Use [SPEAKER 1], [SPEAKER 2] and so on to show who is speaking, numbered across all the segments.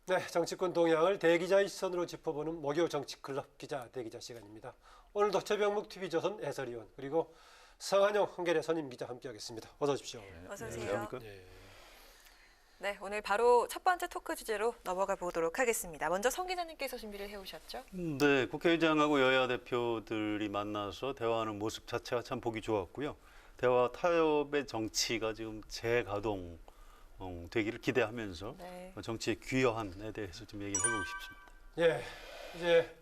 [SPEAKER 1] 네, 정치권 동향을 대기자의 시선으로 짚어보는 목요 정치클럽 기자 대기자 시간입니다. 오늘도 최병묵 TV조선 해설위원 그리고 성한영 한겨레 선임 기자 함께하겠습니다. 어서 오십시오.
[SPEAKER 2] 어서 오세요.
[SPEAKER 1] 네.
[SPEAKER 2] 네, 오늘 바로 첫 번째 토크 주제로 넘어가 보도록 하겠습니다. 먼저 성 기자님께서 준비를 해오셨죠?
[SPEAKER 3] 네, 국회의장하고 여야 대표들이 만나서 대화하는 모습 자체가 참 보기 좋았고요. 대화 타협의 정치가 지금 재가동 되기를 기대하면서
[SPEAKER 2] 네.
[SPEAKER 3] 정치의 귀화함에 대해서 좀 얘기를 해보고 싶습니다.
[SPEAKER 1] 예, 이제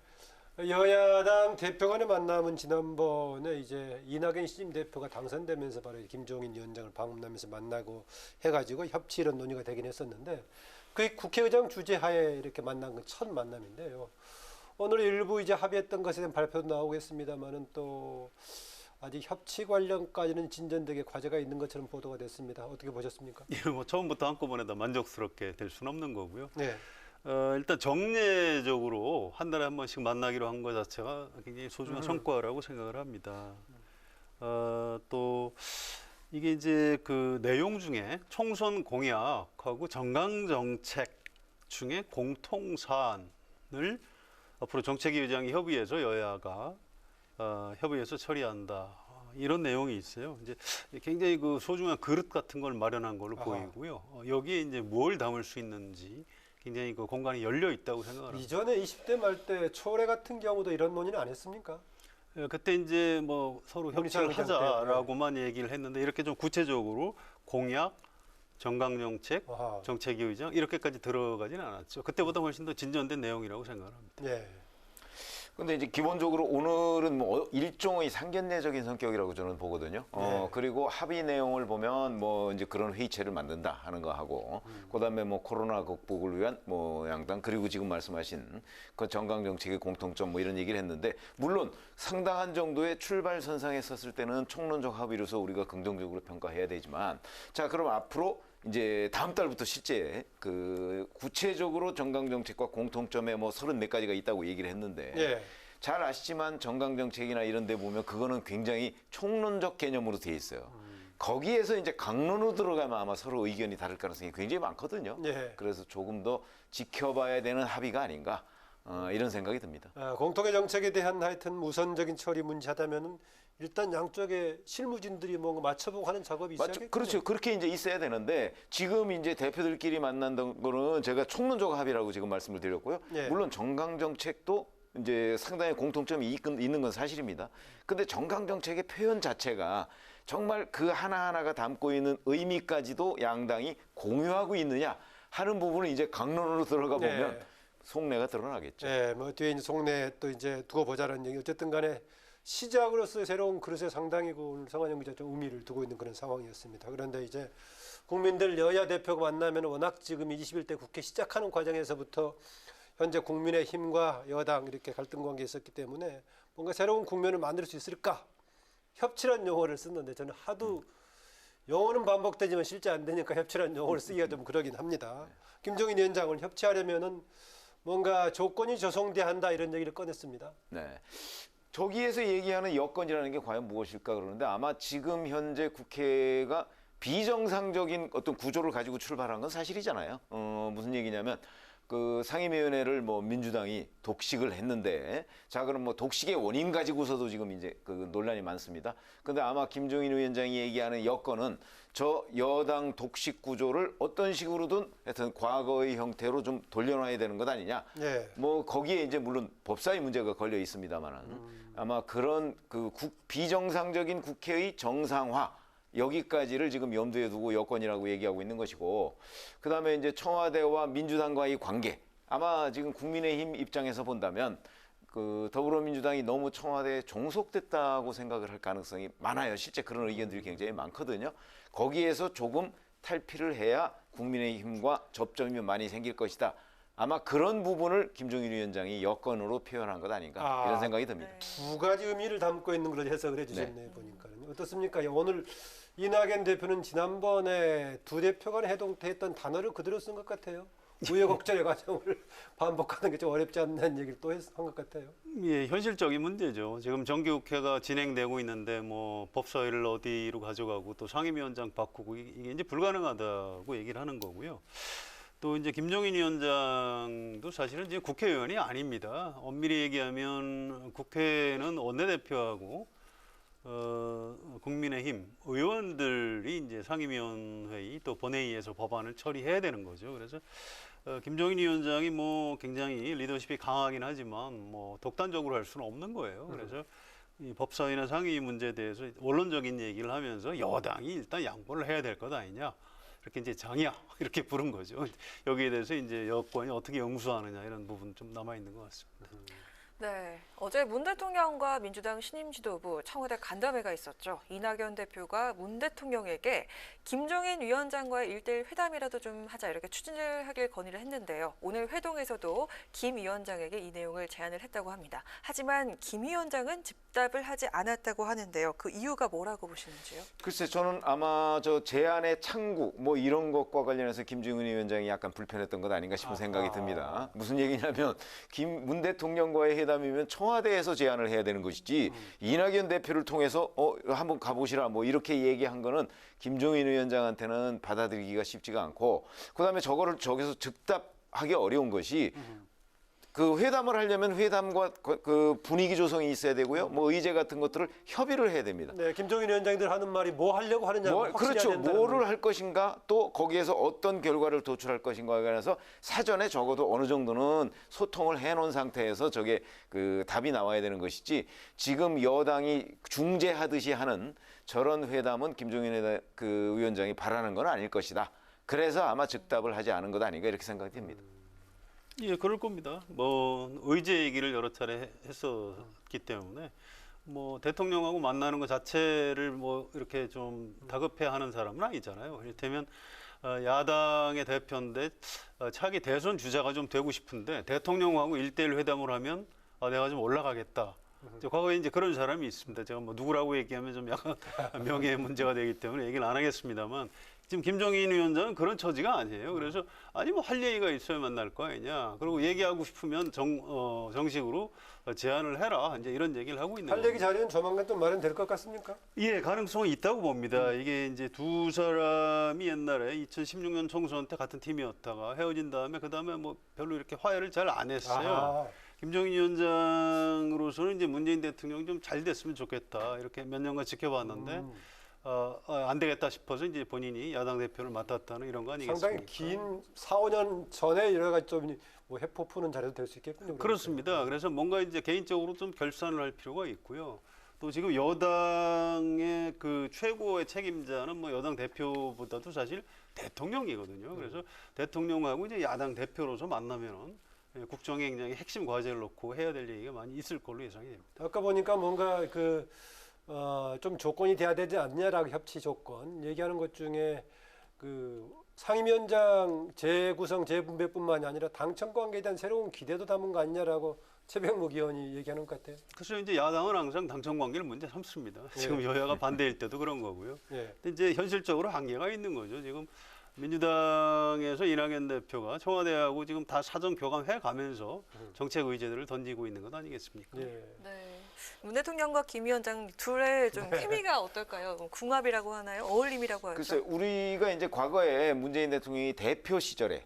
[SPEAKER 1] 여야당 대표 간의 만남은 지난번에 이제 이낙연 신임 대표가 당선되면서 바로 김종인 위원장을 방문하면서 만나고 해가지고 협치 이런 논의가 되긴 했었는데 그 국회의장 주재하에 이렇게 만난 건 첫 만남인데요. 오늘 일부 이제 합의했던 것에 대한 발표도 나오겠습니다만은 또 아직 협치 관련까지는 진전되게 과제가 있는 것처럼 보도가 됐습니다. 어떻게 보셨습니까?
[SPEAKER 3] 예, 뭐 처음부터 한꺼번에 다 만족스럽게 될 수는 없는 거고요.
[SPEAKER 1] 네.
[SPEAKER 3] 일단 정례적으로 한 달에 한 번씩 만나기로 한 것 자체가 굉장히 소중한 성과라고 생각을 합니다. 또 이게 이제 그 내용 중에 총선 공약하고 정강 정책 중에 공통 사안을 앞으로 정책위 의장이 협의해서 여야가 협의해서 처리한다. 이런 내용이 있어요. 이제 굉장히 그 소중한 그릇 같은 걸 마련한 걸로 보이고요. 여기에 이제 뭘 담을 수 있는지 굉장히 그 공간이 열려 있다고 생각을 합니다.
[SPEAKER 1] 이전에 20대 말 때 초래 같은 경우도 이런 논의는 안 했습니까?
[SPEAKER 3] 그때 이제 뭐 서로 협치를 하자라고만 얘기를 했는데 이렇게 좀 구체적으로 공약, 정강정책, 정책위 의장 이렇게까지 들어가지는 않았죠. 그때보다 훨씬 더 진전된 내용이라고 생각을 합니다.
[SPEAKER 1] 네.
[SPEAKER 4] 근데 이제 기본적으로 오늘은 뭐 일종의 상견례적인 성격이라고 저는 보거든요. 그리고 합의 내용을 보면 뭐 이제 그런 회의체를 만든다 하는 거 하고, 그다음에 뭐 코로나 극복을 위한 뭐 양당 그리고 지금 말씀하신 그 정강 정책의 공통점 뭐 이런 얘기를 했는데 물론 상당한 정도의 출발선상에 섰을 때는 총론적 합의로서 우리가 긍정적으로 평가해야 되지만 자 그럼 앞으로 이제 다음 달부터 실제 그 구체적으로 정강 정책과 공통점에 뭐 34가지가 있다고 얘기를 했는데
[SPEAKER 1] 예.
[SPEAKER 4] 잘 아시지만 정강 정책이나 이런 데 보면 그거는 굉장히 총론적 개념으로 돼 있어요. 거기에서 이제 강론으로 들어가면 아마 서로 의견이 다를 가능성이 굉장히 많거든요.
[SPEAKER 1] 예.
[SPEAKER 4] 그래서 조금 더 지켜봐야 되는 합의가 아닌가 이런 생각이 듭니다.
[SPEAKER 1] 공통의 정책에 대한 하여튼 우선적인 처리 문제 하다면은 일단 양쪽의 실무진들이 뭔가 맞춰보고 하는 작업이 있어야겠죠.
[SPEAKER 4] 그렇죠. 그렇게 이제 있어야 되는데 지금 이제 대표들끼리 만난다는 거는 제가 총론적 합의라고 지금 말씀을 드렸고요.
[SPEAKER 1] 예.
[SPEAKER 4] 물론 정강 정책도 이제 상당히 공통점이 있는 건 사실입니다. 근데 정강 정책의 표현 자체가 정말 그 하나하나가 담고 있는 의미까지도 양당이 공유하고 있느냐 하는 부분은 이제 강론으로 들어가 보면 속내가 드러나겠죠.
[SPEAKER 1] 네, 뭐 뒤에 이제 속내 또 이제 두고 보자는 얘기. 어쨌든 간에 시작으로서 새로운 그릇에 상당히 그 오늘 성한영 기자 좀 의미를 두고 있는 그런 상황이었습니다. 그런데 이제 국민들 여야 대표가 만나면 워낙 지금 21대 국회 시작하는 과정에서부터 현재 국민의힘과 여당 이렇게 갈등 관계에 있었기 때문에 뭔가 새로운 국면을 만들 수 있을까? 협치란 용어를 썼는데 저는 하도 용어는 반복되지만 실제 안 되니까 협치란 용어를 쓰기가 좀 그러긴 합니다. 김종인 위원장은 협치하려면은 뭔가 조건이 조성돼야 한다 이런 얘기를 꺼냈습니다.
[SPEAKER 4] 네. 저기에서 얘기하는 여건이라는 게 과연 무엇일까 그러는데 아마 지금 현재 국회가 비정상적인 어떤 구조를 가지고 출발한 건 사실이잖아요. 무슨 얘기냐면 그 상임위원회를 뭐 민주당이 독식을 했는데 자 그럼 뭐 독식의 원인 가지고서도 지금 이제 그 논란이 많습니다. 근데 아마 김종인 위원장이 얘기하는 여건은 저 여당 독식 구조를 어떤 식으로든 하여튼 과거의 형태로 좀 돌려놔야 되는 것 아니냐.
[SPEAKER 1] 네.
[SPEAKER 4] 뭐 거기에 이제 물론 법사위 문제가 걸려 있습니다만은 아마 그런 그 비정상적인 국회의 정상화 여기까지를 지금 염두에 두고 여건이라고 얘기하고 있는 것이고 그다음에 이제 청와대와 민주당과의 관계 아마 지금 국민의힘 입장에서 본다면 그 더불어민주당이 너무 청와대에 종속됐다고 생각을 할 가능성이 많아요. 실제 그런 의견들이 굉장히 많거든요. 거기에서 조금 탈피를 해야 국민의힘과 접점이 많이 생길 것이다. 아마 그런 부분을 김종인 위원장이 여건으로 표현한 것 아닌가 이런 생각이 듭니다.
[SPEAKER 1] 두 가지 의미를 담고 있는 걸 해석을 해주셨네요. 보니까요. 어떻습니까? 오늘 이낙연 대표는 지난번에 두 대표 간에 해동했던 단어를 그대로 쓴 것 같아요. 우여곡절의 과정을 반복하는 게 좀 어렵지 않나는 얘기를 또 한 것 같아요.
[SPEAKER 3] 예, 현실적인 문제죠. 지금 정기국회가 진행되고 있는데 뭐 법사위를 어디로 가져가고 또 상임위원장 바꾸고 이게 이제 불가능하다고 얘기를 하는 거고요. 또 이제 김종인 위원장도 사실은 이제 국회의원이 아닙니다. 엄밀히 얘기하면 국회는 원내대표하고 국민의힘 의원들이 이제 상임위원회의 또 본회의에서 법안을 처리해야 되는 거죠. 그래서 김종인 위원장이 뭐 굉장히 리더십이 강하긴 하지만 뭐 독단적으로 할 수는 없는 거예요. 그래서 이 법사위나 상임위 문제에 대해서 원론적인 얘기를 하면서 여당이 일단 양보를 해야 될 것 아니냐. 이렇게 이제 장이야 이렇게 부른 거죠. 여기에 대해서 이제 여권이 어떻게 응수하느냐 이런 부분 좀 남아 있는 것 같습니다.
[SPEAKER 2] 네, 어제 문 대통령과 민주당 신임 지도부 청와대 간담회가 있었죠. 이낙연 대표가 문 대통령에게 김종인 위원장과의 1대1 회담이라도 좀 하자 이렇게 추진을 하길 건의를 했는데요. 오늘 회동에서도 김 위원장에게 이 내용을 제안을 했다고 합니다. 하지만 김 위원장은 집답을 하지 않았다고 하는데요. 그 이유가 뭐라고 보시는지요?
[SPEAKER 4] 글쎄 저는 아마 저 제안의 창구 뭐 이런 것과 관련해서 김종인 위원장이 약간 불편했던 것 아닌가 싶은 생각이 듭니다. 무슨 얘기냐면 문 대통령과의 회담이면 청와대에서 제안을 해야 되는 것이지 이낙연 대표를 통해서 한번 가보시라 뭐 이렇게 얘기한 거는 김종인 위원장한테는 받아들이기가 쉽지가 않고 그다음에 저거를 저기서 즉답하기 어려운 것이 그 회담을 하려면 회담과 그 분위기 조성이 있어야 되고요. 뭐 의제 같은 것들을 협의를 해야 됩니다.
[SPEAKER 1] 네, 김종인 위원장들 하는 말이 뭐 하려고 하느냐
[SPEAKER 4] 그렇죠. 뭐를 할 것인가 또 거기에서 어떤 결과를 도출할 것인가에 관해서 사전에 적어도 어느 정도는 소통을 해놓은 상태에서 저게 그 답이 나와야 되는 것이지 지금 여당이 중재하듯이 하는 저런 회담은 김종인 그 위원장이 바라는 건 아닐 것이다. 그래서 아마 즉답을 하지 않은 것 아닌가 이렇게 생각이 됩니다.
[SPEAKER 3] 예, 그럴 겁니다. 뭐 의제 얘기를 여러 차례 했었기 때문에 뭐 대통령하고 만나는 것 자체를 뭐 이렇게 좀 다급해하는 사람은 아니잖아요. 이를테면 야당의 대표인데 차기 대선 주자가 좀 되고 싶은데 대통령하고 1대1 회담을 하면 내가 좀 올라가겠다. 과거에 이제 그런 사람이 있습니다. 제가 뭐 누구라고 얘기하면 좀 약간 명예의 문제가 되기 때문에 얘기를 안 하겠습니다만 지금 김종인 위원장은 그런 처지가 아니에요. 그래서 아니 뭐 할 얘기가 있어야 만날 거 아니냐. 그리고 얘기하고 싶으면 정식으로 제안을 해라. 이제 이런 얘기를 하고 있는 거예요.
[SPEAKER 1] 할 얘기 자리는 조만간 또 마련될 것 같습니까?
[SPEAKER 3] 예, 가능성이 있다고 봅니다. 이게 이제 두 사람이 옛날에 2016년 총선 때 같은 팀이었다가 헤어진 다음에 그다음에 뭐 별로 이렇게 화해를 잘 안 했어요.
[SPEAKER 1] 아하.
[SPEAKER 3] 김종인 위원장으로서는 이제 문재인 대통령이 좀 잘 됐으면 좋겠다. 이렇게 몇 년간 지켜봤는데 안 되겠다 싶어서 이제 본인이 야당 대표를 맡았다는 이런 거 아니겠습니까?
[SPEAKER 1] 상당히 긴 4, 5년 전에 여러 가지 좀 뭐 해포 푸는 자리도 될 수 있겠군요.
[SPEAKER 3] 그렇습니다. 그래서 뭔가 이제 개인적으로 좀 결산을 할 필요가 있고요. 또 지금 여당의 그 최고의 책임자는 뭐 여당 대표보다도 사실 대통령이거든요. 그래서 대통령하고 이제 야당 대표로서 만나면은 국정의 굉장히 핵심 과제를 놓고 해야 될 얘기가 많이 있을 걸로 예상이 됩니다.
[SPEAKER 1] 아까 보니까 뭔가 좀 조건이 돼야 되지 않냐라고 협치 조건 얘기하는 것 중에 그 상임위원장 재구성 재분배뿐만이 아니라 당청 관계에 대한 새로운 기대도 담은 거 아니냐라고 최병묵 의원이 얘기하는 것 같아요.
[SPEAKER 3] 그래서 이제 야당은 항상 당청 관계를 문제 삼습니다. 지금 여야가 반대일 때도 그런 거고요.
[SPEAKER 1] 예.
[SPEAKER 3] 근데 이제 현실적으로 한계가 있는 거죠. 지금 민주당에서 이낙연 대표가 청와대하고 지금 다 사전 교감해 가면서 정책 의제들을 던지고 있는 것 아니겠습니까?
[SPEAKER 1] 예.
[SPEAKER 2] 네, 문 대통령과 김 위원장 둘의 좀 케미가 어떨까요? 뭐 궁합이라고 하나요? 어울림이라고 하죠?
[SPEAKER 4] 글쎄 우리가 이제 과거에 문재인 대통령이 대표 시절에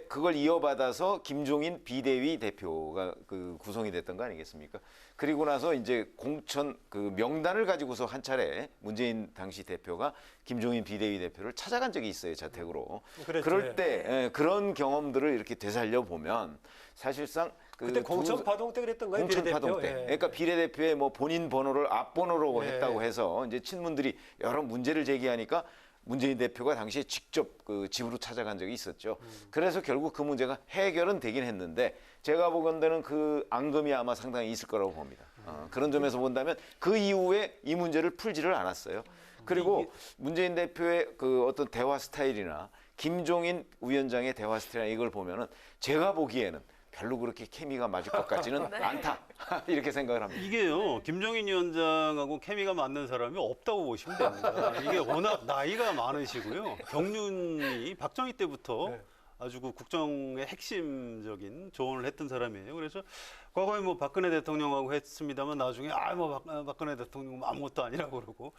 [SPEAKER 4] 그걸 이어받아서 김종인 비대위 대표가 그 구성이 됐던 거 아니겠습니까? 그리고 나서 이제 공천 그 명단을 가지고서 한 차례 문재인 당시 대표가 김종인 비대위 대표를 찾아간 적이 있어요, 자택으로.
[SPEAKER 1] 그랬죠.
[SPEAKER 4] 그럴 때 그런 경험들을 이렇게 되살려 보면 사실상
[SPEAKER 1] 그때 공천 파동 때 그랬던 거예요.
[SPEAKER 4] 공천
[SPEAKER 1] 비례대표.
[SPEAKER 4] 파동 때.
[SPEAKER 1] 예.
[SPEAKER 4] 그러니까 비례대표의 뭐 본인 번호를 앞번호로
[SPEAKER 1] 예.
[SPEAKER 4] 했다고 해서 이제 친문들이 여러 문제를 제기하니까 문재인 대표가 당시에 직접 그 집으로 찾아간 적이 있었죠. 그래서 결국 그 문제가 해결은 되긴 했는데 제가 보건대는 그 앙금이 아마 상당히 있을 거라고 봅니다. 그런 점에서 본다면 그 이후에 이 문제를 풀지를 않았어요. 그리고 문재인 대표의 그 어떤 대화 스타일이나 김종인 위원장의 대화 스타일이나 이걸 보면은 제가 보기에는 별로 그렇게 케미가 맞을 것 같지는 않다. 이렇게 생각을 합니다.
[SPEAKER 3] 이게요, 김종인 위원장하고 케미가 맞는 사람이 없다고 보시면 됩니다. 이게 워낙 나이가 많으시고요. 경륜이 박정희 때부터 아주 그 국정의 핵심적인 조언을 했던 사람이에요. 그래서 과거에 뭐 박근혜 대통령하고 했습니다만 나중에 박근혜 대통령 아무것도 아니라고 그러고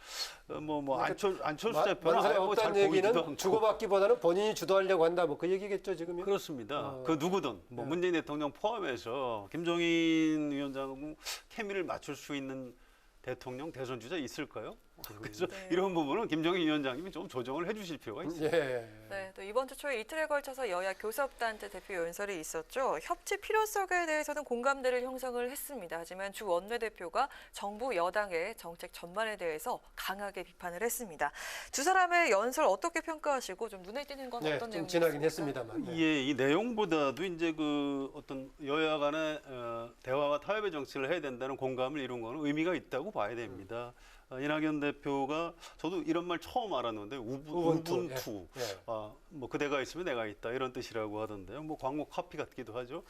[SPEAKER 3] 안철수 대표는
[SPEAKER 1] 만사에
[SPEAKER 3] 뭐잘
[SPEAKER 1] 없다는
[SPEAKER 3] 보이지도
[SPEAKER 1] 얘기는
[SPEAKER 3] 않고.
[SPEAKER 1] 주고받기보다는 본인이 주도하려고 한다. 뭐 그 얘기겠죠 지금요.
[SPEAKER 3] 그렇습니다. 그 누구든 뭐
[SPEAKER 1] 네.
[SPEAKER 3] 문재인 대통령 포함해서 김종인 위원장하고 케미를 맞출 수 있는 대통령 대선 주자 있을까요? 그래서
[SPEAKER 2] 네.
[SPEAKER 3] 이런 부분은 김종인 위원장님이 좀 조정을 해주실 필요가 있어요.
[SPEAKER 1] 예.
[SPEAKER 2] 네, 또 이번 주 초에 이틀에 걸쳐서 여야 교섭단체 대표 연설이 있었죠. 협치 필요성에 대해서는 공감대를 형성을 했습니다. 하지만 주 원내대표가 정부 여당의 정책 전반에 대해서 강하게 비판을 했습니다. 두 사람의 연설 어떻게 평가하시고 좀 눈에 띄는 건
[SPEAKER 1] 네,
[SPEAKER 2] 어떤
[SPEAKER 1] 좀
[SPEAKER 2] 내용이
[SPEAKER 1] 지나긴
[SPEAKER 2] 있습니까?
[SPEAKER 1] 했습니다만. 네.
[SPEAKER 3] 예, 이 내용보다도 이제 그 어떤 여야 간의 대화와 타협의 정치를 해야 된다는 공감을 이룬 거는 의미가 있다고 봐야 됩니다. 이낙연 대표가 저도 이런 말 처음 알았는데 우분투.
[SPEAKER 1] 예.
[SPEAKER 3] 뭐 그대가 있으면 내가 있다 이런 뜻이라고 하던데요. 뭐 광고 카피 같기도 하죠.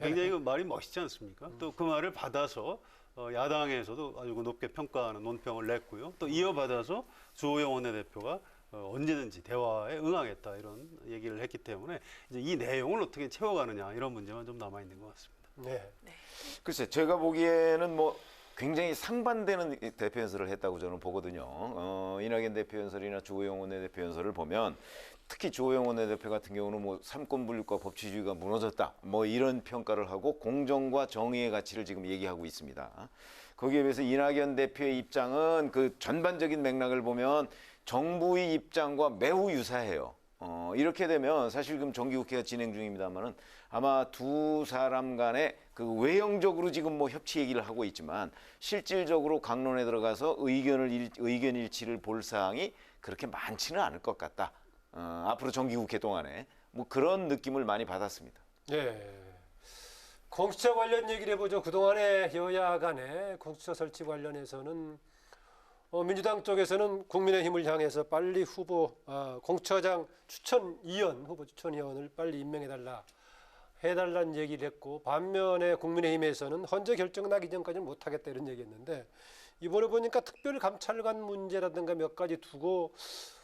[SPEAKER 3] 굉장히 그 말이 멋있지 않습니까? 또 그 말을 받아서 야당에서도 아주 높게 평가하는 논평을 냈고요. 또 이어받아서 주호영 원내대표가 언제든지 대화에 응하겠다 이런 얘기를 했기 때문에 이제 이 내용을 어떻게 채워가느냐 이런 문제만 좀 남아 있는 것 같습니다.
[SPEAKER 1] 네.
[SPEAKER 4] 글쎄, 제가 보기에는 뭐 굉장히 상반되는 대표 연설을 했다고 저는 보거든요. 이낙연 대표 연설이나 주호영 원내대표 연설을 보면 특히 주호영 원내대표 같은 경우는 뭐 삼권분립과 법치주의가 무너졌다, 뭐 이런 평가를 하고 공정과 정의의 가치를 지금 얘기하고 있습니다. 거기에 비해서 이낙연 대표의 입장은 그 전반적인 맥락을 보면 정부의 입장과 매우 유사해요. 이렇게 되면 사실 지금 정기국회가 진행 중입니다만은 아마 두 사람 간에 그 외형적으로 지금 뭐 협치 얘기를 하고 있지만 실질적으로 강론에 들어가서 의견 일치를 볼 사항이 그렇게 많지는 않을 것 같다. 앞으로 정기국회 동안에 뭐 그런 느낌을 많이 받았습니다.
[SPEAKER 1] 예. 공수처 관련 얘기를 해보죠. 그동안에 여야 간에 공수처 설치 관련해서는 민주당 쪽에서는 국민의힘을 향해서 빨리 후보 공수처장 후보 추천위원을 빨리 해달라는 얘기를 했고, 반면에 국민의힘에서는 헌재 결정 나기 전까지는 못하겠다 이런 얘기했는데, 이번에 보니까 특별감찰관 문제라든가 몇 가지 두고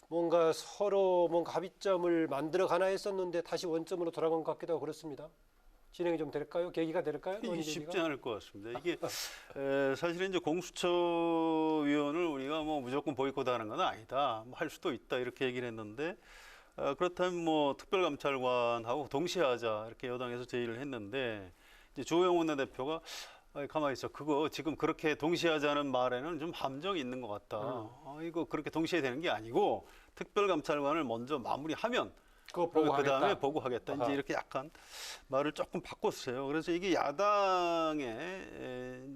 [SPEAKER 1] 뭔가 서로 합의점을 만들어 가나 했었는데 다시 원점으로 돌아간 것 같기도 하고 그렇습니다. 진행이 좀 될까요? 계기가 될까요?
[SPEAKER 3] 이게 쉽지 않을 것 같습니다. 이게 사실은 이제 공수처위원을 우리가 뭐 무조건 보이콧하는 건 아니다. 뭐 할 수도 있다 이렇게 얘기를 했는데 그렇다면 뭐 특별감찰관하고 동시에 하자 이렇게 여당에서 제의를 했는데 이제 주호영 원내대표가 가만히 있어. 그거 지금 그렇게 동시에 하자는 말에는 좀 함정이 있는 것 같다. 이거 그렇게 동시에 되는 게 아니고 특별감찰관을 먼저 마무리하면 그 다음에 보고하겠다. 이제 이렇게 약간 말을 조금 바꿨어요. 그래서 이게 야당에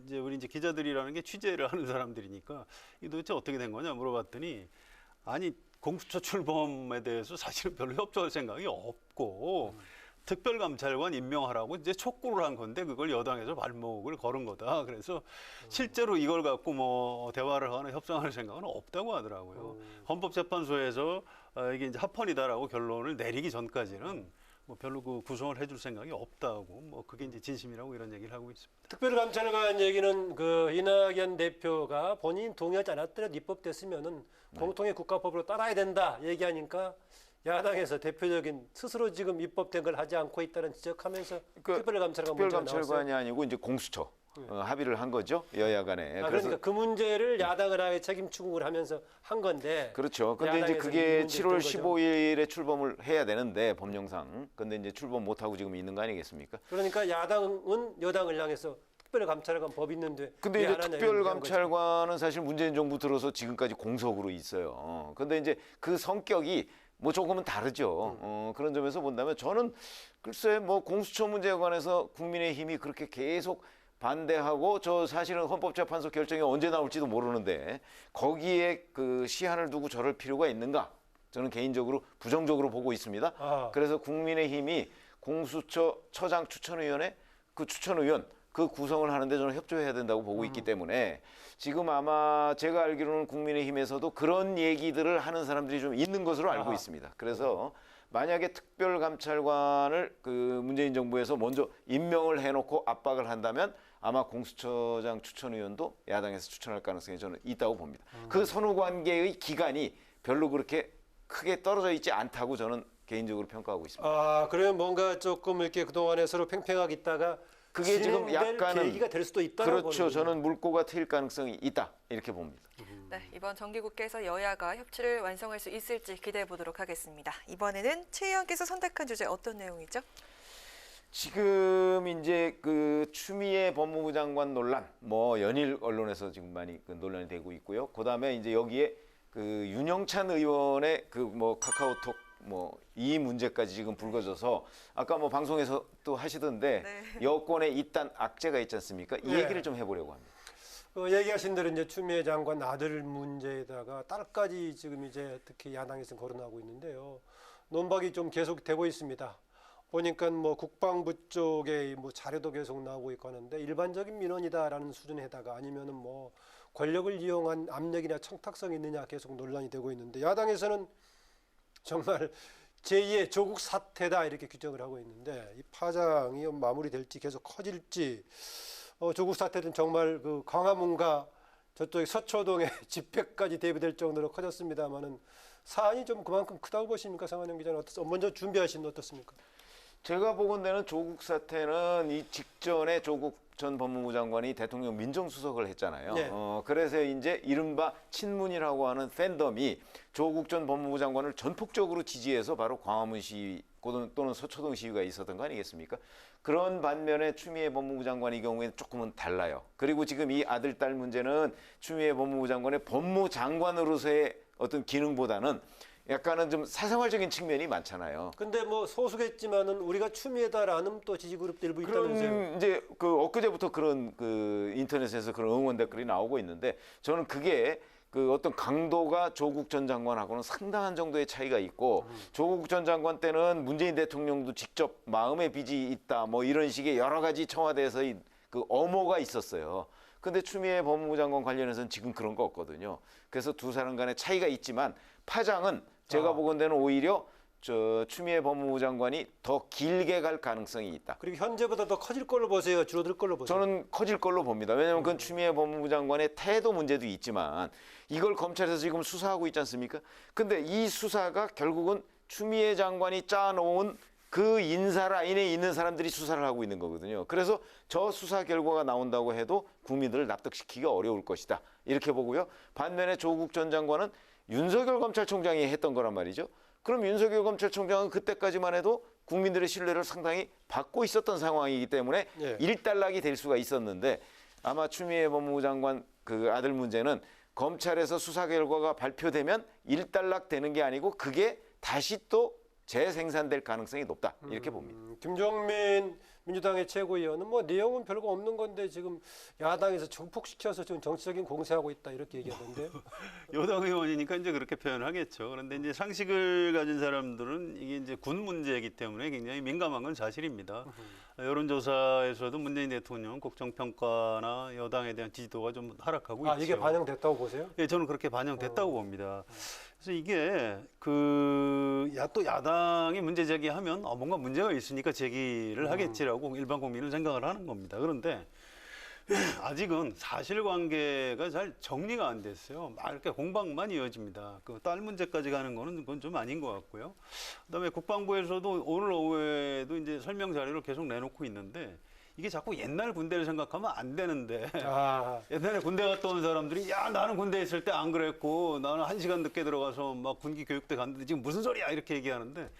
[SPEAKER 3] 이제 우리 이제 기자들이라는 게 취재를 하는 사람들이니까 이 도대체 어떻게 된 거냐 물어봤더니 아니 공수처 출범에 대해서 사실은 별로 협조할 생각이 없고 특별감찰관 임명하라고 이제 촉구를 한 건데 그걸 여당에서 발목을 걸은 거다. 그래서 실제로 이걸 갖고 뭐 대화를 하거나 협상하는 생각은 없다고 하더라고요. 헌법재판소에서 이게 이제 합헌이다라고 결론을 내리기 전까지는 뭐 별로 그 구성을 해줄 생각이 없다고 뭐 그게 이제 진심이라고 이런 얘기를 하고 있습니다.
[SPEAKER 1] 특별감찰관 얘기는 그 이낙연 대표가 본인 동의하지 않았더라도 입법됐으면은 공통의 국가법으로 따라야 된다 얘기하니까 야당에서 대표적인 스스로 지금 입법된 걸 하지 않고 있다는 지적하면서
[SPEAKER 4] 특별감찰관이 아니고 이제 공수처 합의를 한 거죠, 여야 간에.
[SPEAKER 1] 그러니까 그 문제를 야당을 아예 책임 추궁을 하면서 한 건데.
[SPEAKER 4] 그렇죠. 근데 이제 그게 7월 15일에 출범을 해야 되는데 법령상. 근데 이제 출범 못 하고 지금 있는 거 아니겠습니까?
[SPEAKER 1] 그러니까 야당은 여당을 향해서 특별감찰관 법 있는데.
[SPEAKER 4] 근데 이제 특별감찰관은 사실 문재인 정부 들어서 지금까지 공석으로 있어요. 근데 이제 그 성격이 뭐 조금은 다르죠. 그런 점에서 본다면 저는 글쎄 뭐 공수처 문제에 관해서 국민의힘이 그렇게 계속 반대하고 저 사실은 헌법재판소 결정이 언제 나올지도 모르는데 거기에 그 시한을 두고 저럴 필요가 있는가? 저는 개인적으로 부정적으로 보고 있습니다. 그래서 국민의힘이 공수처 처장 추천위원회 그 추천위원 그 구성을 하는데 저는 협조해야 된다고 보고 있기 때문에 지금 아마 제가 알기로는 국민의힘에서도 그런 얘기들을 하는 사람들이 좀 있는 것으로 알고 있습니다. 그래서 만약에 특별감찰관을 그 문재인 정부에서 먼저 임명을 해놓고 압박을 한다면 아마 공수처장 추천위원도 야당에서 추천할 가능성이 저는 있다고 봅니다. 그 선후관계의 기간이 별로 그렇게 크게 떨어져 있지 않다고 저는 개인적으로 평가하고 있습니다.
[SPEAKER 1] 아, 그러면 뭔가 조금 이렇게 그동안에 서로 팽팽하게 있다가
[SPEAKER 4] 그게 지금
[SPEAKER 1] 진행될
[SPEAKER 4] 약간은
[SPEAKER 1] 계기가 될 수도 있다는
[SPEAKER 4] 그렇죠. 저는 물꼬가 트일 가능성이 있다 이렇게 봅니다.
[SPEAKER 2] 네, 이번 정기국회에서 여야가 협치를 완성할 수 있을지 기대해 보도록 하겠습니다. 이번에는 최 의원께서 선택한 주제 어떤 내용이죠?
[SPEAKER 4] 지금 이제 그 추미애 법무부 장관 논란, 뭐 연일 언론에서 지금 많이 그 논란이 되고 있고요. 그다음에 이제 여기에 그 윤영찬 의원의 그 뭐 카카오톡 뭐 이 문제까지 지금 불거져서 아까 뭐 방송에서 또 하시던데
[SPEAKER 2] 네.
[SPEAKER 4] 여권에 이딴 악재가 있지 않습니까? 이
[SPEAKER 1] 네.
[SPEAKER 4] 얘기를 좀 해보려고 합니다.
[SPEAKER 1] 얘기하신 대로 이제 추미애 장관 아들 문제에다가 딸까지 지금 이제 특히 야당에서 거론하고 있는데요. 논박이 좀 계속되고 있습니다. 보니까 뭐 국방부 쪽에 뭐 자료도 계속 나오고 있고 하는데 일반적인 민원이다라는 수준에다가 아니면은 뭐 권력을 이용한 압력이나 청탁성이 있느냐 계속 논란이 되고 있는데 야당에서는 정말 제2의 조국 사태다 이렇게 규정을 하고 있는데 이 파장이 마무리될지 계속 커질지 조국 사태는 정말 그 광화문과 저쪽 서초동의 집회까지 대비될 정도로 커졌습니다만은 사안이 좀 그만큼 크다고 보십니까, 상한영 기자는 먼저 준비하시면 어떻습니까?
[SPEAKER 4] 제가 보건대는 조국 사태는 이 직전에 조국 전 법무부 장관이 대통령 민정수석을 했잖아요.
[SPEAKER 1] 네.
[SPEAKER 4] 그래서 이제 이른바 친문이라고 하는 팬덤이 조국 전 법무부 장관을 전폭적으로 지지해서 바로 광화문 시위 또는 서초동 시위가 있었던 거 아니겠습니까? 그런 반면에 추미애 법무부 장관의 경우에는 조금은 달라요. 그리고 지금 이 아들, 딸 문제는 추미애 법무부 장관의 법무장관으로서의 어떤 기능보다는 약간은 좀 사생활적인 측면이 많잖아요.
[SPEAKER 1] 근데 뭐 소수겠지만은 우리가 추미애다라는 또 지지 그룹도 일부 있다면서요.
[SPEAKER 4] 그런 이제 그 엊그제부터 그런 그 인터넷에서 그런 응원 댓글이 나오고 있는데 저는 그게 그 어떤 강도가 조국 전 장관하고는 상당한 정도의 차이가 있고 조국 전 장관 때는 문재인 대통령도 직접 마음의 빚이 있다 뭐 이런 식의 여러 가지 청와대에서의 그 엄호가 있었어요. 근데 추미애 법무부 장관 관련해서는 지금 그런 거 없거든요. 그래서 두 사람 간의 차이가 있지만 파장은 제가 보건대는 오히려 저 추미애 법무부 장관이 더 길게 갈 가능성이 있다.
[SPEAKER 1] 그리고 현재보다 더 커질 걸로 보세요, 줄어들 걸로 보세요.
[SPEAKER 4] 저는 커질 걸로 봅니다. 왜냐하면 그건 추미애 법무부 장관의 태도 문제도 있지만 이걸 검찰에서 지금 수사하고 있지 않습니까? 근데 이 수사가 결국은 추미애 장관이 짜놓은 그 인사 라인에 있는 사람들이 수사를 하고 있는 거거든요. 그래서 저 수사 결과가 나온다고 해도 국민들을 납득시키기가 어려울 것이다. 이렇게 보고요. 반면에 조국 전 장관은 윤석열 검찰총장이 했던 거란 말이죠. 그럼 윤석열 검찰총장은 그때까지만 해도 국민들의 신뢰를 상당히 받고 있었던 상황이기 때문에
[SPEAKER 1] 예.
[SPEAKER 4] 일단락이 될 수가 있었는데 아마 추미애 법무부 장관 그 아들 문제는 검찰에서 수사 결과가 발표되면 일단락되는 게 아니고 그게 다시 또 재생산될 가능성이 높다 이렇게 봅니다.
[SPEAKER 1] 김종민 민주당의 최고위원은 뭐 내용은 별거 없는 건데 지금 야당에서 정폭시켜서 지금 정치적인 공세하고 있다 이렇게 얘기하던데요.
[SPEAKER 3] 여당 의원이니까 이제 그렇게 표현하겠죠. 그런데 이제 상식을 가진 사람들은 이게 이제 군 문제이기 때문에 굉장히 민감한 건 사실입니다. 여론조사에서도 문재인 대통령 국정평가나 여당에 대한 지지도가 좀 하락하고 있죠.
[SPEAKER 1] 이게 반영됐다고 보세요?
[SPEAKER 3] 예, 저는 그렇게 반영됐다고 봅니다. 그래서 이게 그 또 야당이 문제 제기하면 뭔가 문제가 있으니까 제기를 하겠지라고 일반 국민은 생각을 하는 겁니다. 그런데 아직은 사실관계가 잘 정리가 안 됐어요. 막 이렇게 공방만 이어집니다. 그 딸 문제까지 가는 거는 그건 좀 아닌 것 같고요. 그다음에 국방부에서도 오늘 오후에도 이제 설명 자료를 계속 내놓고 있는데 이게 자꾸 옛날 군대를 생각하면 안 되는데 옛날에 군대 갔다 온 사람들이 야 나는 군대 있을 때 안 그랬고 나는 1시간 늦게 들어가서 막 군기 교육대 갔는데 지금 무슨 소리야 이렇게 얘기하는데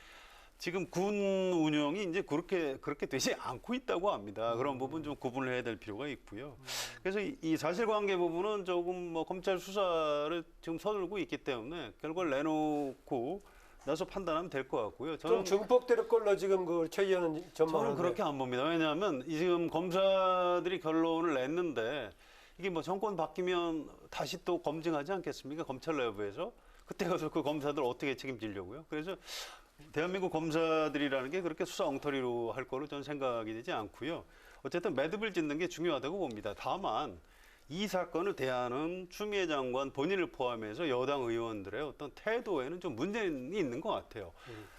[SPEAKER 3] 지금 군 운영이 이제 그렇게 되지 않고 있다고 합니다. 그런 부분 좀 구분을 해야 될 필요가 있고요. 그래서 이 사실관계 부분은 조금 뭐 검찰 수사를 지금 서두르고 있기 때문에 결과를 내놓고 나서 판단하면 될 것 같고요.
[SPEAKER 1] 좀 증폭될 걸로 지금 그 최 의원은
[SPEAKER 3] 저는
[SPEAKER 1] 전망하는데.
[SPEAKER 3] 그렇게 안 봅니다. 왜냐하면 지금 검사들이 결론을 냈는데 이게 뭐 정권 바뀌면 다시 또 검증하지 않겠습니까? 검찰 내부에서 그때 가서 그 검사들 어떻게 책임지려고요? 그래서 대한민국 검사들이라는 게 그렇게 수사 엉터리로 할 거로 저는 생각이 되지 않고요. 어쨌든 매듭을 짓는 게 중요하다고 봅니다. 다만 이 사건을 대하는 추미애 장관 본인을 포함해서 여당 의원들의 어떤 태도에는 좀 문제는 있는 것 같아요.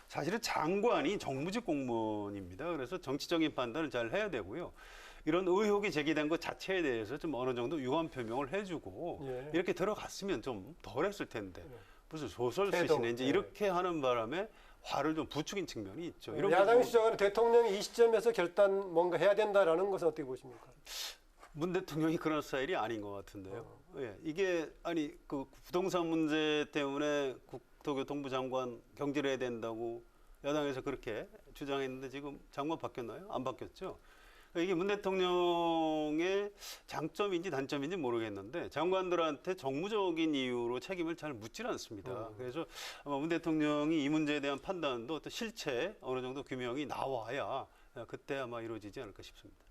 [SPEAKER 3] 사실은 장관이 정무직 공무원입니다. 그래서 정치적인 판단을 잘 해야 되고요. 이런 의혹이 제기된 것 자체에 대해서 좀 어느 정도 유감 표명을 해주고 이렇게 들어갔으면 좀 덜했을 텐데 무슨 소설 쓰시네 이제 이렇게 하는 바람에 화를 좀 부추긴 측면이 있죠. 이런
[SPEAKER 1] 야당이
[SPEAKER 3] 부분-
[SPEAKER 1] 주장하는 대통령이 이 시점에서 결단 뭔가 해야 된다라는 것은 어떻게 보십니까?
[SPEAKER 3] 문 대통령이 그런 스타일이 아닌 것 같은데요. 예, 이게 아니 그 부동산 문제 때문에 국토교통부 장관 경질을 해야 된다고 야당에서 그렇게 주장했는데 지금 장관 바뀌었나요? 안 바뀌었죠. 이게 문 대통령의 장점인지 단점인지 모르겠는데 장관들한테 정무적인 이유로 책임을 잘 묻질 않습니다. 그래서 아마 문 대통령이 이 문제에 대한 판단도 또 실체 어느 정도 규명이 나와야 그때 아마 이루어지지 않을까 싶습니다.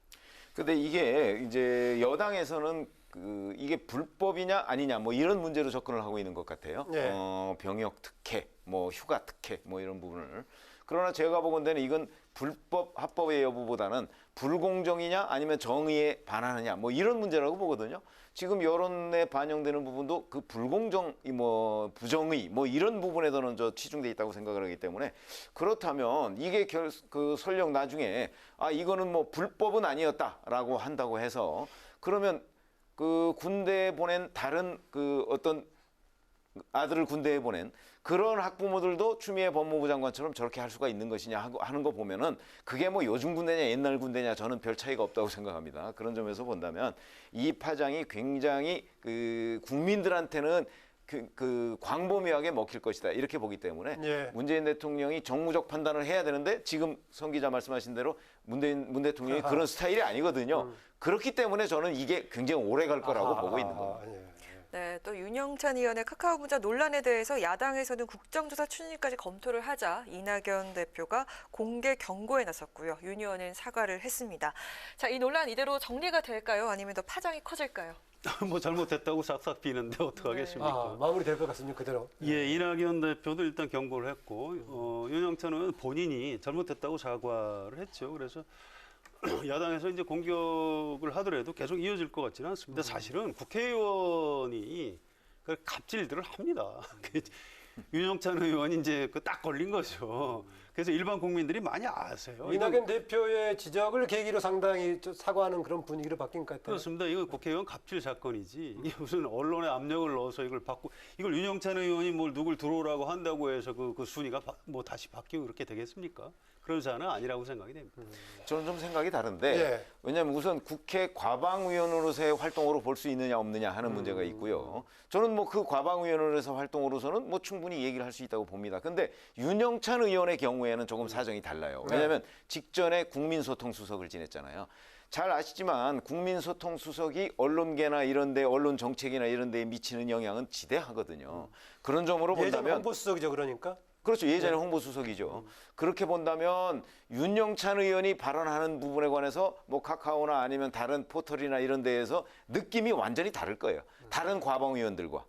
[SPEAKER 4] 근데 이게 이제 여당에서는 이게 불법이냐 아니냐 뭐 이런 문제로 접근을 하고 있는 것 같아요.
[SPEAKER 1] 네.
[SPEAKER 4] 병역 특혜, 뭐 휴가 특혜, 뭐 이런 부분을. 그러나 제가 보건대는 이건 불법 합법의 여부보다는 불공정이냐 아니면 정의에 반하느냐 뭐 이런 문제라고 보거든요. 지금 여론에 반영되는 부분도 그 불공정, 뭐 부정의 뭐 이런 부분에서는 치중돼 있다고 생각을 하기 때문에 그렇다면 이게 설령 나중에 이거는 뭐 불법은 아니었다라고 한다고 해서 그러면 그 군대에 보낸 다른 그 어떤 아들을 군대에 보낸 그런 학부모들도 추미애 법무부 장관처럼 저렇게 할 수가 있는 것이냐 하는 거 보면은 그게 뭐 요즘 군대냐 옛날 군대냐 저는 별 차이가 없다고 생각합니다. 그런 점에서 본다면 이 파장이 굉장히 그 국민들한테는 그 광범위하게 먹힐 것이다 이렇게 보기 때문에
[SPEAKER 1] 예.
[SPEAKER 4] 문재인 대통령이 정무적 판단을 해야 되는데 지금 성 기자 말씀하신 대로 문 대통령이 그런 스타일이 아니거든요. 그렇기 때문에 저는 이게 굉장히 오래 갈 거라고 보고 있는 겁니다.
[SPEAKER 1] 예.
[SPEAKER 2] 네, 또 윤영찬 의원의 카카오 문자 논란에 대해서 야당에서는 국정조사 추진까지 검토를 하자 이낙연 대표가 공개 경고에 나섰고요. 윤 의원은 사과를 했습니다. 자, 이 논란 이대로 정리가 될까요? 아니면 더 파장이 커질까요?
[SPEAKER 3] 뭐 잘못했다고 싹싹 비는데 어떡하겠습니까?
[SPEAKER 1] 마무리될 것 같습니다. 그대로.
[SPEAKER 3] 예, 이낙연 대표도 일단 경고를 했고 윤영찬 의원은 본인이 잘못했다고 사과를 했죠. 그래서 야당에서 이제 공격을 하더라도 계속 이어질 것 같지는 않습니다. 사실은 국회의원이 그 갑질들을 합니다. 윤영찬 의원이 이제 그 딱 걸린 거죠. 그래서 일반 국민들이 많이 아세요.
[SPEAKER 1] 이낙연 대표의 지적을 계기로 상당히 사과하는 그런 분위기로 바뀐 것 같아요.
[SPEAKER 3] 그렇습니다. 이건 국회의원 갑질 사건이지. 이게 무슨 언론에 압력을 넣어서 이걸 바꾸 이걸 윤영찬 의원이 뭘 누굴 들어오라고 한다고 해서 그 순위가 뭐 다시 바뀌고 그렇게 되겠습니까? 그런 사안은 아니라고 생각이 됩니다.
[SPEAKER 4] 저는 좀 생각이 다른데
[SPEAKER 1] 예.
[SPEAKER 4] 왜냐하면 우선 국회 과방위원으로서의 활동으로 볼 수 있느냐 없느냐 하는 문제가 있고요. 저는 뭐 그 과방위원으로서 활동으로서는 뭐 충분히 얘기를 할 수 있다고 봅니다. 근데 윤영찬 의원의 경우에는 조금 사정이 달라요. 왜냐하면 직전에 국민소통수석을 지냈잖아요. 잘 아시지만 국민소통수석이 언론계나 이런 데 언론 정책이나 이런 데에 미치는 영향은 지대하거든요. 그런 점으로
[SPEAKER 1] 예전
[SPEAKER 4] 본다면
[SPEAKER 1] 홍보수석이죠, 그러니까.
[SPEAKER 4] 그렇죠. 예전에 홍보수석이죠. 그렇게 본다면 윤영찬 의원이 발언하는 부분에 관해서 뭐 카카오나 아니면 다른 포털이나 이런 데에서 느낌이 완전히 다를 거예요. 다른 과방위원들과.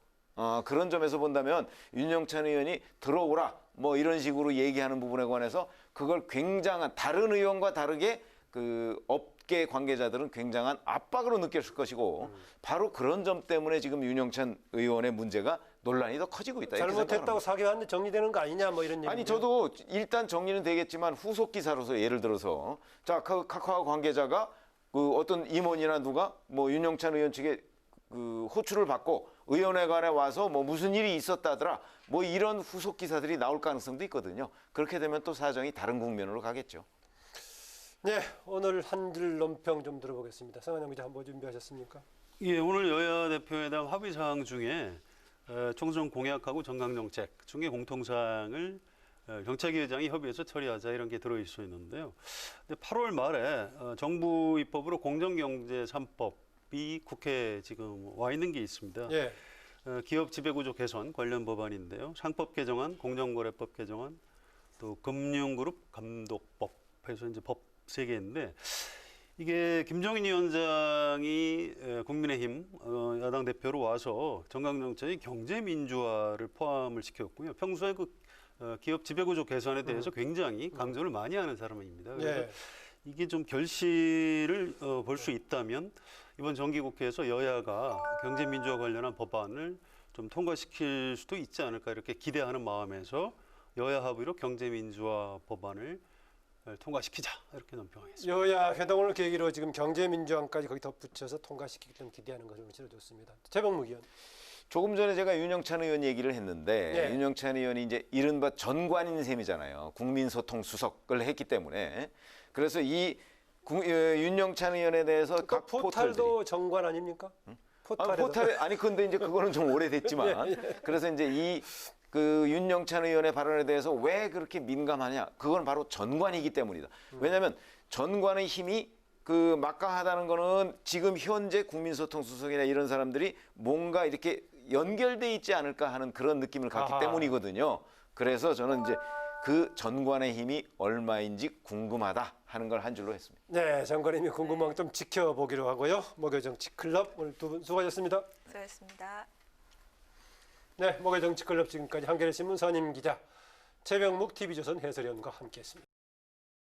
[SPEAKER 4] 그런 점에서 본다면 윤영찬 의원이 들어오라 뭐 이런 식으로 얘기하는 부분에 관해서 그걸 굉장한 다른 의원과 다르게 그 업계 관계자들은 굉장한 압박으로 느꼈을 것이고 바로 그런 점 때문에 지금 윤영찬 의원의 문제가 논란이 더 커지고 있다. 이렇게
[SPEAKER 1] 잘못했다고
[SPEAKER 4] 생각합니다.
[SPEAKER 1] 사과하는데 정리되는 거 아니냐 뭐 이런 얘기.
[SPEAKER 4] 아니 저도 일단 정리는 되겠지만 후속 기사로서 예를 들어서 자 카카오 관계자가 그 어떤 임원이나 누가 뭐 윤영찬 의원 측에 그 호출을 받고 의원회관에 와서 뭐 무슨 일이 있었다더라 뭐 이런 후속 기사들이 나올 가능성도 있거든요. 그렇게 되면 또 사정이 다른 국면으로 가겠죠.
[SPEAKER 1] 네, 오늘 한 줄 논평 좀 들어보겠습니다. 성한영 기자 뭐 준비하셨습니까?
[SPEAKER 3] 예, 오늘 여야 대표회담 합의 사항 중에 총선 공약하고 정강정책 중에 공통사항을 정책위 의장이 협의해서 처리하자 이런 게 들어 있었는데요. 8월 말에 정부 입법으로 공정경제 3법이 국회에 지금 와 있는 게 있습니다.
[SPEAKER 1] 예.
[SPEAKER 3] 기업 지배구조 개선 관련 법안인데요. 상법 개정안, 공정거래법 개정안, 또 금융그룹 감독법 해서 이제 법 3개인데 이게 김종인 위원장이 국민의힘 야당 대표로 와서 정강정책의 경제민주화를 포함을 시켰고요. 평소에 그 기업 지배구조 개선에 대해서 굉장히 강조를 많이 하는 사람입니다. 그래서
[SPEAKER 1] 예.
[SPEAKER 3] 이게 좀 결실을 볼 수 있다면 이번 정기국회에서 여야가 경제민주화 관련한 법안을 좀 통과시킬 수도 있지 않을까 이렇게 기대하는 마음에서 여야 합의로 경제민주화 법안을 통과시키자 이렇게 논평하겠습니다.
[SPEAKER 1] 여야 회동을 계기로 지금 경제민주화까지 거기 덧붙여서 통과시키기 좀 기대하는 것을 치러줬습니다. 최병묵 의원.
[SPEAKER 4] 조금 전에 제가 윤영찬 의원 얘기를 했는데
[SPEAKER 1] 네.
[SPEAKER 4] 윤영찬 의원이 이제 이른바 전관인 셈이잖아요. 국민소통 수석을 했기 때문에 그래서 이 윤영찬 의원에 대해서
[SPEAKER 1] 그러니까
[SPEAKER 4] 각 포털들이
[SPEAKER 1] 포탈도 정관 아닙니까? 포탈에서.
[SPEAKER 4] 포탈에 아니 근데 이제 그거는 좀 오래됐지만 그래서 이제 이 그 윤영찬 의원의 발언에 대해서 왜 그렇게 민감하냐? 그건 바로 전관이기 때문이다. 왜냐하면 전관의 힘이 그 막강하다는 거는 지금 현재 국민소통 수석이나 이런 사람들이 뭔가 이렇게 연결돼 있지 않을까 하는 그런 느낌을 갖기
[SPEAKER 1] 아하.
[SPEAKER 4] 때문이거든요. 그래서 저는 이제 그 전관의 힘이 얼마인지 궁금하다 하는 걸 한 줄로 했습니다.
[SPEAKER 1] 네, 장관님이 궁금한 거 좀 지켜보기로 하고요. 목요정치클럽 오늘 두 분 수고하셨습니다.
[SPEAKER 2] 수고하셨습니다.
[SPEAKER 1] 네, 목요정치클럽 지금까지 한겨레신문 선임 기자, 최병묵 TV조선 해설위원과 함께했습니다.